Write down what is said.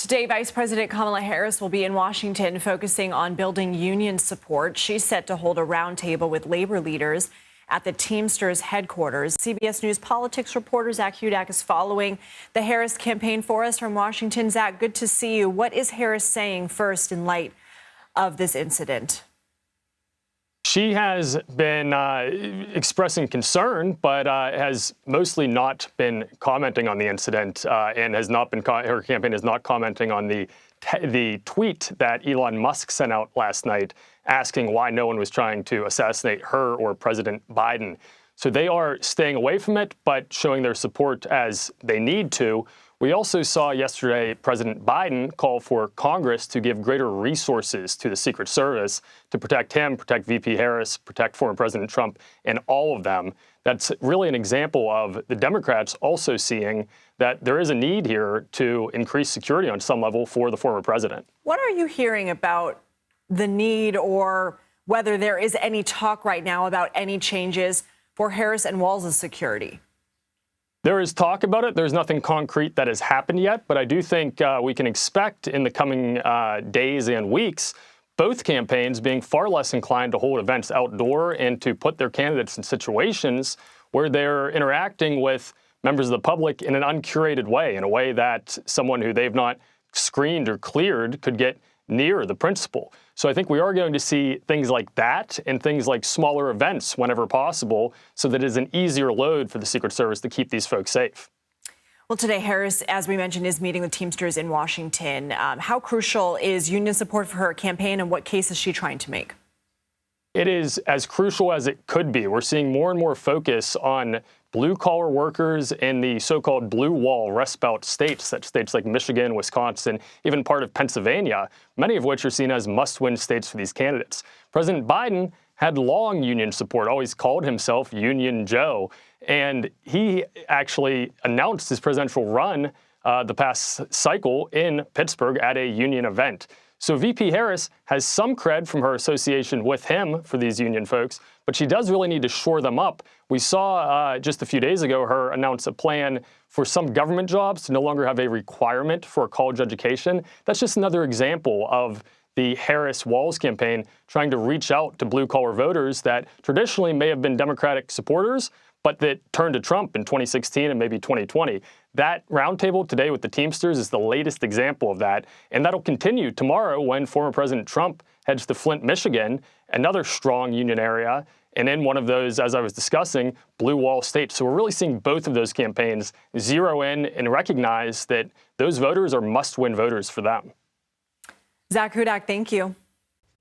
Today, Vice President Kamala Harris will be in Washington focusing on building union support. She's set to hold a roundtable with labor leaders at the Teamsters headquarters. CBS News politics reporter Zak Hudak is following the Harris campaign for us from Washington. Zak, good to see you. What is Harris saying first in light of this incident? She has been expressing concern, but has mostly not been commenting on the incident, and has not been. Her campaign is not commenting on the tweet that Elon Musk sent out last night, asking why no one was trying to assassinate her or President Biden. So they are staying away from it, but showing their support as they need to. We also saw yesterday President Biden call for Congress to give greater resources to the Secret Service to protect him, protect VP Harris, protect former President Trump, and all of them. That's really an example of the Democrats also seeing that there is a need here to increase security on some level for the former president. What are you hearing about the need, or whether there is any talk right now about any changes for Harris and Walz's security? There is talk about it. There's nothing concrete that has happened yet, but I do think we can expect in the coming days and weeks both campaigns being far less inclined to hold events outdoor and to put their candidates in situations where they're interacting with members of the public in an uncurated way, in a way that someone who they've not screened or cleared could get near the principal. So I think we are going to see things like that and things like smaller events whenever possible, so that it is an easier load for the Secret Service to keep these folks safe. Well, today, Harris, as we mentioned, is meeting with Teamsters in Washington. How crucial is union support for her campaign, and what case is she trying to make? It is as crucial as it could be. We're seeing more and more focus on blue-collar workers in the so-called blue wall Rust Belt states, such states like Michigan, Wisconsin, even part of Pennsylvania, many of which are seen as must-win states for these candidates. President Biden had long union support, always called himself Union Joe, and he actually announced his presidential run the past cycle in Pittsburgh at a union event. So VP Harris has some cred from her association with him for these union folks, but she does really need to shore them up. We saw just a few days ago her announce a plan for some government jobs to no longer have a requirement for a college education. That's just another example of the Harris-Walz campaign trying to reach out to blue-collar voters that traditionally may have been Democratic supporters, but that turned to Trump in 2016 and maybe 2020. That roundtable today with the Teamsters is the latest example of that, and that'll continue tomorrow when former President Trump heads to Flint, Michigan, another strong union area, and in one of those, as I was discussing, blue wall states. So we're really seeing both of those campaigns zero in and recognize that those voters are must-win voters for them. Zak Hudak, thank you.